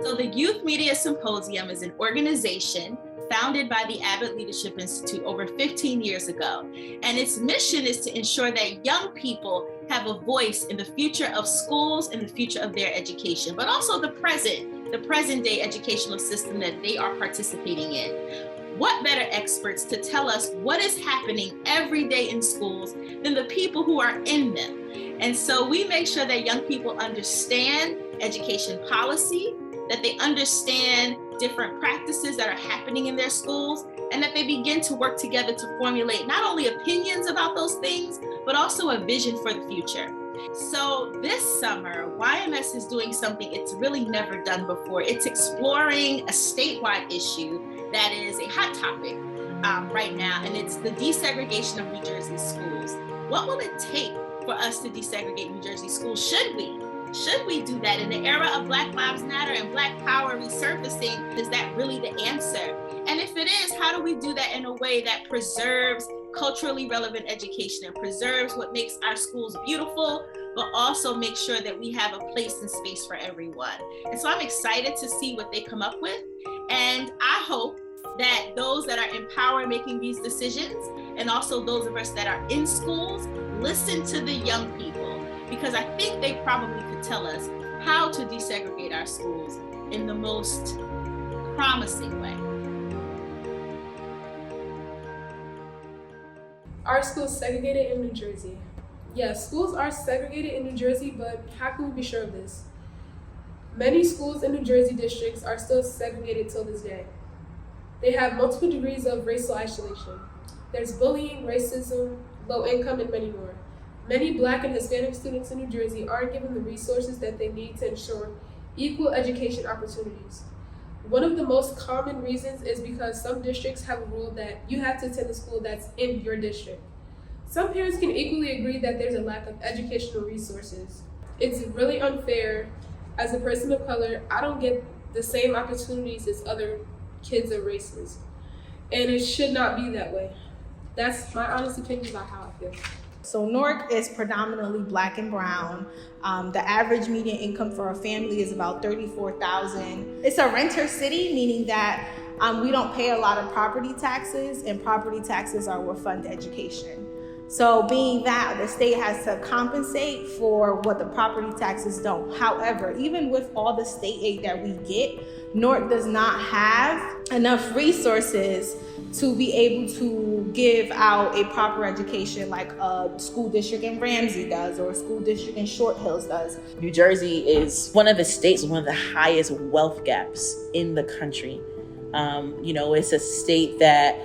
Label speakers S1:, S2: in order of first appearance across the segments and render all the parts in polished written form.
S1: So the Youth Media Symposium is an organization founded by the Abbott Leadership Institute over 15 years ago. And its mission is to ensure that young people have a voice in the future of schools and the future of their education, but also the present day educational system that they are participating in. What better experts to tell us what is happening every day in schools than the people who are in them? And so we make sure that young people understand education policy, that they understand different practices that are happening in their schools, and that they begin to work together to formulate not only opinions about those things, but also a vision for the future. So this summer, YMS is doing something it's really never done before. It's exploring a statewide issue that is a hot topic right now, and it's the desegregation of New Jersey schools. What will it take for us to desegregate New Jersey schools? Should we? Should we do that? In the era of Black Lives Matter and Black Power resurfacing, is that really the answer? And if it is, how do we do that in a way that preserves culturally relevant education and preserves what makes our schools beautiful, but also make sure that we have a place and space for everyone? And so I'm excited to see what they come up with. And I hope that those that are in power making these decisions, and also those of us that are in schools, listen to the young people, because I think they probably could tell us how to desegregate our schools in the most promising way.
S2: Are schools segregated in New Jersey? Yes, schools are segregated in New Jersey, but how can we be sure of this? Many schools in New Jersey districts are still segregated till this day. They have multiple degrees of racial isolation. There's bullying, racism, low income, and many more. Many Black and Hispanic students in New Jersey aren't given the resources that they need to ensure equal education opportunities. One of the most common reasons is because some districts have a rule that you have to attend a school that's in your district. Some parents can equally agree that there's a lack of educational resources. It's really unfair. As a person of color, I don't get the same opportunities as other kids of races. And it should not be that way. That's my honest opinion about how I feel.
S3: So Newark is predominantly Black and brown. The average median income for a family is about $34,000. It's a renter city, meaning that we don't pay a lot of property taxes, and property taxes are what fund education. So being that, the state has to compensate for what the property taxes don't. However, even with all the state aid that we get, Newark does not have enough resources to be able to give out a proper education like a school district in Ramsey does, or a school district in Short Hills does.
S4: New Jersey is one of the states with one of the highest wealth gaps in the country. It's a state that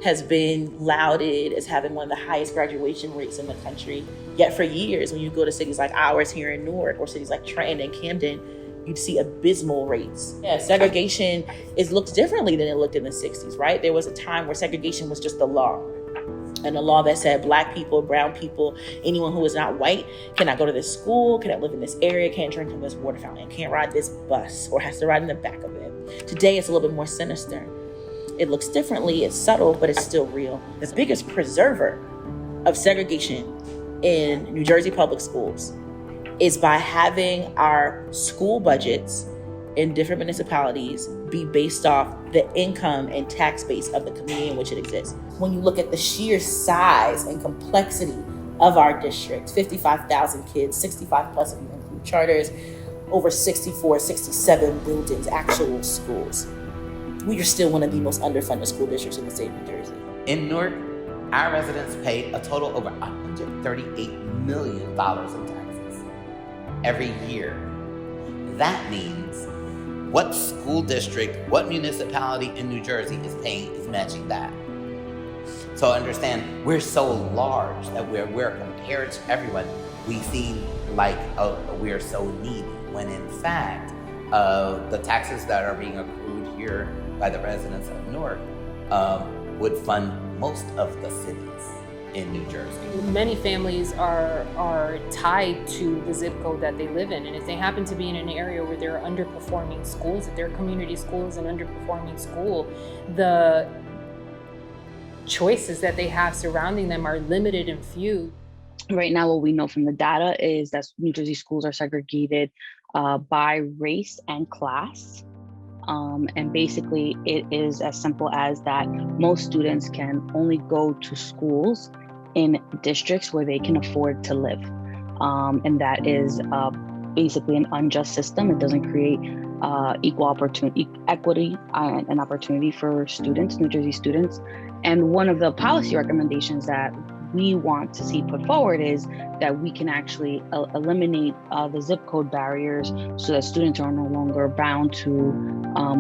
S4: has been lauded as having one of the highest graduation rates in the country. Yet for years, when you go to cities like ours here in Newark, or cities like Trenton and Camden, you'd see abysmal rates. Yeah, segregation looks differently than it looked in the 60s, right? There was a time where segregation was just the law. And a law that said Black people, brown people, anyone who is not white cannot go to this school, cannot live in this area, can't drink from this water fountain, can't ride this bus, or has to ride in the back of it. Today, it's a little bit more sinister. It looks differently, it's subtle, but it's still real. The biggest preserver of segregation in New Jersey public schools is by having our school budgets in different municipalities be based off the income and tax base of the community in which it exists. When you look at the sheer size and complexity of our districts, 55,000 kids, 65 plus if you include charters, over 64, 67 buildings, actual schools. We are still one of the most underfunded school districts in the state of New Jersey.
S5: In Newark, our residents pay a total over $138 million in taxes every year. That means what school district, what municipality in New Jersey is paying is matching that. So understand, we're so large that we're compared to everyone. We seem like we're so needy, when in fact, the taxes that are being accrued here by the residents of Newark would fund most of the cities in New Jersey.
S6: Many families are tied to the zip code that they live in, and if they happen to be in an area where there are underperforming schools, if their community school is an underperforming school, the choices that they have surrounding them are limited and few.
S7: Right now, what we know from the data is that New Jersey schools are segregated by race and class. And basically, it is as simple as that most students can only go to schools in districts where they can afford to live. And that is basically an unjust system. It doesn't create equal opportunity, equity, and opportunity for students, New Jersey students. And one of the policy recommendations that we want to see put forward is that we can actually eliminate the zip code barriers so that students are no longer bound to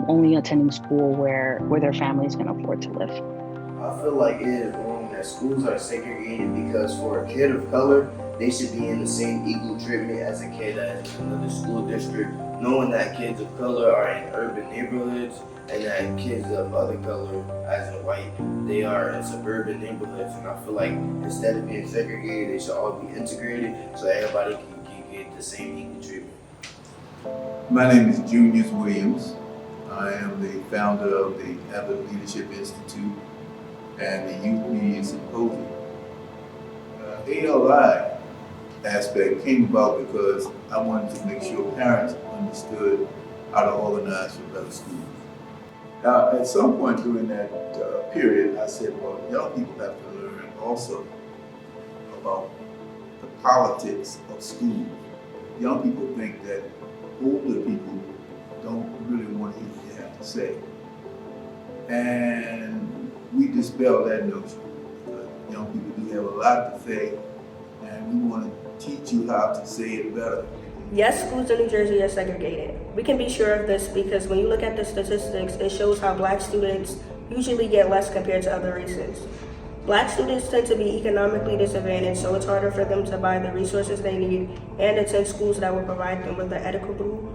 S7: only attending school where their families can afford to live.
S8: I feel like it is wrong that schools are segregated because for a kid of color, they should be in the same equal treatment as a kid that is in another school district, knowing that kids of color are in urban neighborhoods and that kids of other color, as in white, they are in suburban neighborhoods. And I feel like instead of being segregated, they should all be integrated so everybody can get the same equal treatment.
S9: My name is Junius Williams. I am the founder of the Abbott Leadership Institute and the Youth Media Symposium. The ALI aspect came about because I wanted to make sure parents understood how to organize for better schools. Now, at some point during that period, I said, well, young people have to learn also about the politics of school. Young people think that older people don't really want to hear what they have to say. And we dispel that notion. Young people do have a lot to say, and we want to teach you how to say it better.
S10: Yes, schools in New Jersey are segregated. We can be sure of this because when you look at the statistics, it shows how Black students usually get less compared to other races. Black students tend to be economically disadvantaged, so it's harder for them to buy the resources they need and attend schools that will provide them with an equitable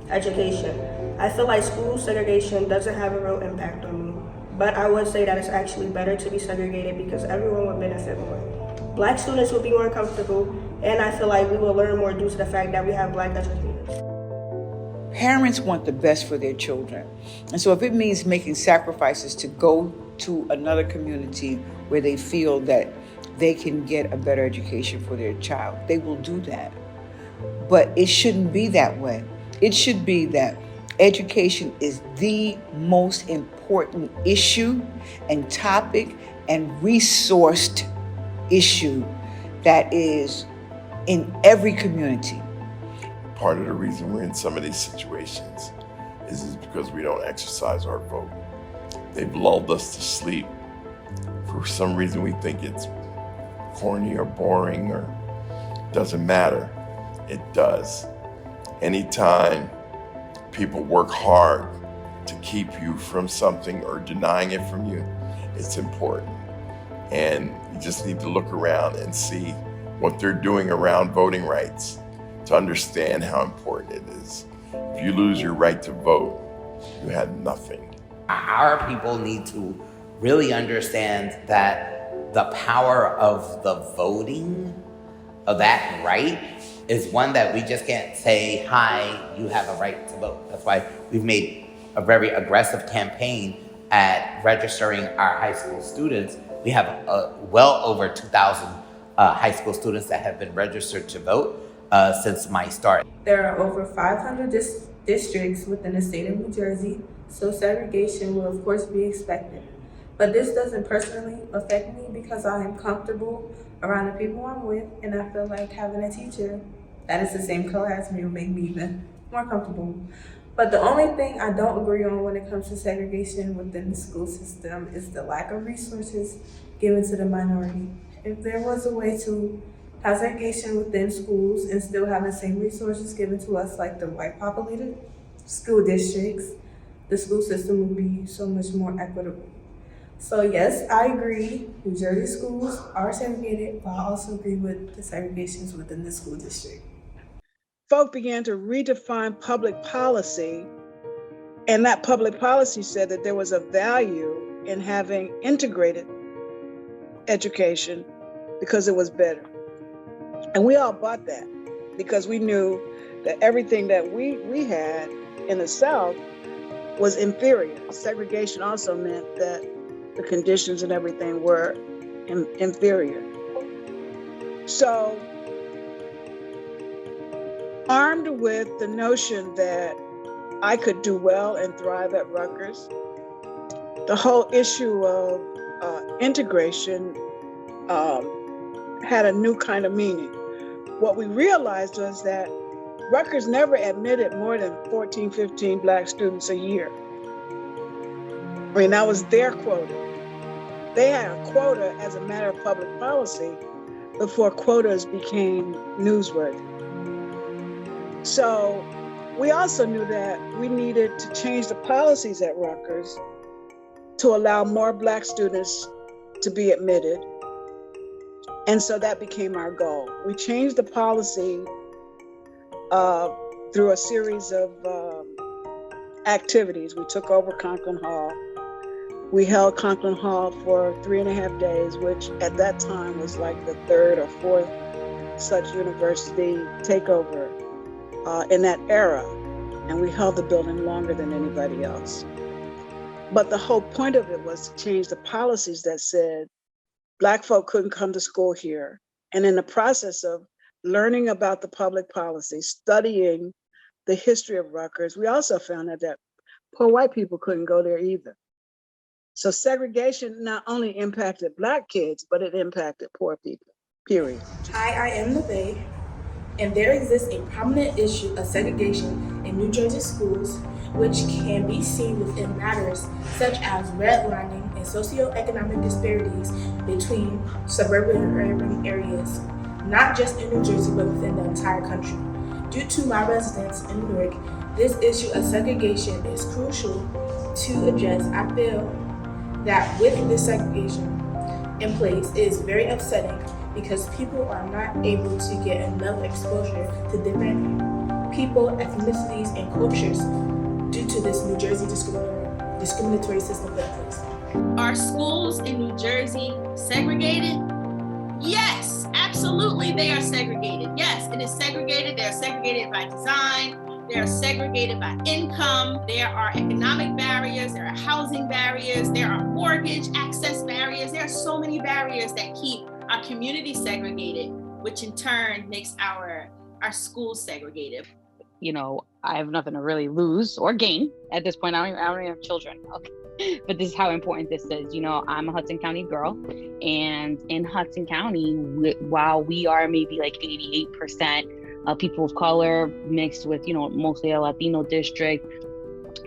S10: education. I feel like school segregation doesn't have a real impact on me, but I would say that it's actually better to be segregated because everyone would benefit more. Black students will be more comfortable, and I feel like we will learn more due to the fact that we have Black educators.
S11: Parents want the best for their children. And so if it means making sacrifices to go to another community where they feel that they can get a better education for their child, they will do that. But it shouldn't be that way. It should be that education is the most important issue and topic and resourced issue that is in every community.
S12: Part of the reason we're in some of these situations is because we don't exercise our vote. They've lulled us to sleep. For some reason we think it's corny or boring or doesn't matter. It does. Anytime people work hard to keep you from something or denying it from you, it's important. And you just need to look around and see what they're doing around voting rights to understand how important it is. If you lose your right to vote, you had nothing.
S5: Our people need to really understand that the power of the voting, of that right, is one that we just can't say, hi, you have a right to vote. That's why we've made a very aggressive campaign at registering our high school students. We have well over 2,000 high school students that have been registered to vote since my start.
S13: There are over 500 districts within the state of New Jersey, so segregation will of course be expected. But this doesn't personally affect me because I am comfortable around the people I'm with, and I feel like having a teacher that is the same color as me will make me even more comfortable. But the only thing I don't agree on when it comes to segregation within the school system is the lack of resources given to the minority. If there was a way to have segregation within schools and still have the same resources given to us like the white populated school districts, the school system would be so much more equitable. So yes, I agree, New Jersey schools are segregated, but I also agree with the segregations within the school district.
S14: Folk began to redefine public policy, and that public policy said that there was a value in having integrated education because it was better. And we all bought that because we knew that everything that we had in the South was inferior. Segregation also meant that the conditions and everything were inferior. So, armed with the notion that I could do well and thrive at Rutgers, the whole issue of integration had a new kind of meaning. What we realized was that Rutgers never admitted more than 14, 15 Black students a year. I mean, that was their quota. They had a quota as a matter of public policy before quotas became newsworthy. So we also knew that we needed to change the policies at Rutgers to allow more Black students to be admitted. And so that became our goal. We changed the policy through a series of activities. We took over Conklin Hall. We held Conklin Hall for 3.5 days, which at that time was like the third or fourth such university takeover in that era. And we held the building longer than anybody else. But the whole point of it was to change the policies that said Black folk couldn't come to school here. And in the process of learning about the public policy, studying the history of Rutgers, we also found out that poor white people couldn't go there either. So segregation not only impacted Black kids, but it impacted poor people, period.
S15: Hi, I am Nevaeh, and there exists a prominent issue of segregation in New Jersey schools, which can be seen within matters such as redlining and socioeconomic disparities between suburban and urban areas, not just in New Jersey, but within the entire country. Due to my residence in Newark, this issue of segregation is crucial to address. I feel that with this segregation in place, it is very upsetting because people are not able to get enough exposure to different people, ethnicities, and cultures due to this New Jersey discriminatory system in place.
S1: Are schools in New Jersey segregated? Yes, absolutely they are segregated. Yes, it is segregated. They are segregated by design. They are segregated by income. There are economic barriers. There are housing barriers. There are mortgage access barriers. There are so many barriers that keep our community segregated, which in turn makes our schools segregated.
S7: You know, I have nothing to really lose or gain at this point. I don't even have children. Okay. But this is how important this is. You know, I'm a Hudson County girl, and in Hudson County, while we are maybe like 88% people of color mixed with, you know, mostly a Latino district,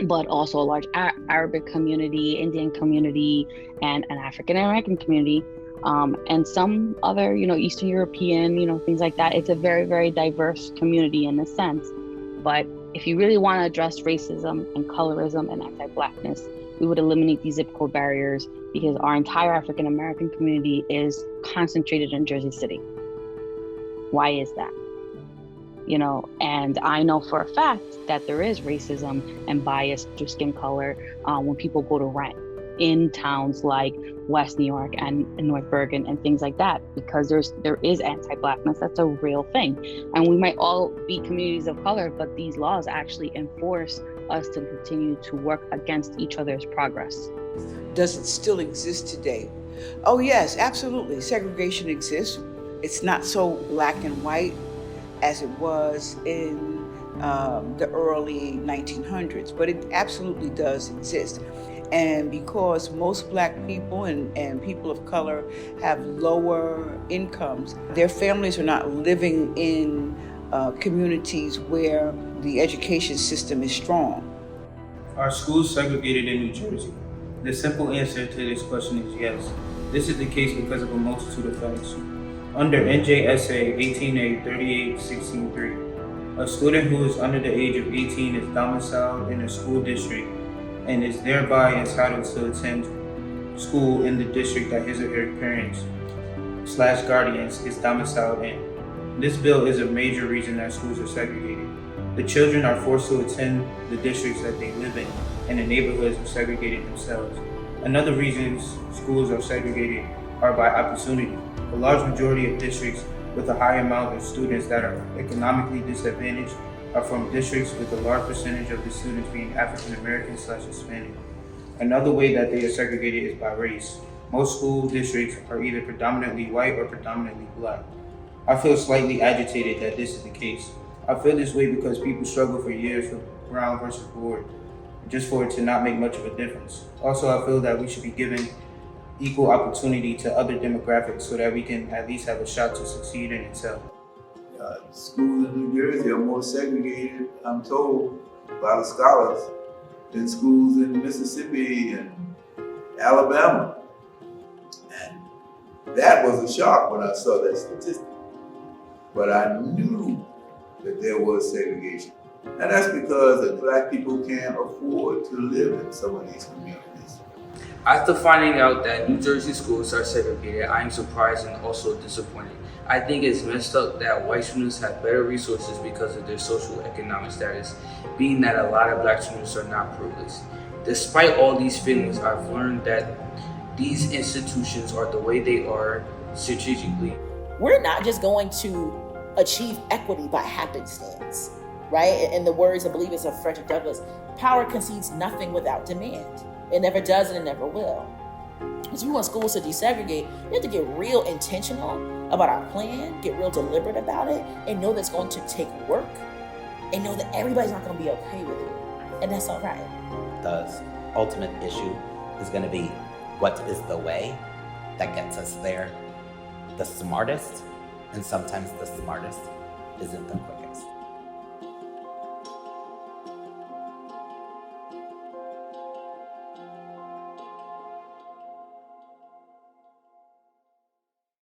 S7: but also a large Arabic community, Indian community, and an African American community, and some other, you know, Eastern European, you know, things like that. It's a very, very diverse community in a sense. But if you really want to address racism and colorism and anti-Blackness, we would eliminate these zip code barriers, because our entire African American community is concentrated in Jersey City. Why is that? You know, and I know for a fact that there is racism and bias through skin color when people go to rent in towns like West New York and North Bergen and things like that, because there is anti-Blackness. That's a real thing. And we might all be communities of color, but these laws actually enforce us to continue to work against each other's progress.
S11: Does it still exist today? Oh yes, absolutely. Segregation exists. It's not so black and white as it was in the early 1900s, but it absolutely does exist. And because most Black people and people of color have lower incomes, their families are not living in communities where the education system is strong.
S16: Are schools segregated in New Jersey? The simple answer to this question is yes. This is the case because of a multitude of facts. Under NJSA 18A 38-16-3, a student who is under the age of 18 is domiciled in a school district and is thereby entitled to attend school in the district that his or her parents/guardians is domiciled in. This bill is a major reason that schools are segregated. The children are forced to attend the districts that they live in, and the neighborhoods are segregated themselves. Another reason schools are segregated are by opportunity. A large majority of districts with a high amount of students that are economically disadvantaged are from districts with a large percentage of the students being African American/Hispanic. Another way that they are segregated is by race. Most school districts are either predominantly white or predominantly Black. I feel slightly agitated that this is the case. I feel this way because people struggle for years for Brown versus Board, just for it to not make much of a difference. Also, I feel that we should be given equal opportunity to other demographics so that we can at least have a shot to succeed and excel.
S9: Schools in New Jersey are more segregated, I'm told, by the scholars, than schools in Mississippi and Alabama. And that was a shock when I saw that statistic. But I knew that there was segregation. And that's because the Black people can't afford to live in some of these communities.
S17: After finding out that New Jersey schools are segregated, I am surprised and also disappointed. I think it's messed up that white students have better resources because of their socioeconomic status, being that a lot of Black students are not privileged. Despite all these feelings, I've learned that these institutions are the way they are strategically.
S4: We're not just going to achieve equity by happenstance, right? In the words, I believe it's of Frederick Douglass, power concedes nothing without demand. It never does and it never will. Because we want schools to desegregate, we have to get real intentional about our plan, get real deliberate about it, and know that's going to take work, and know that everybody's not going to be okay with it. And that's all right.
S5: The ultimate issue is going to be what is the way that gets us there. The smartest, and sometimes the smartest, isn't the quickest.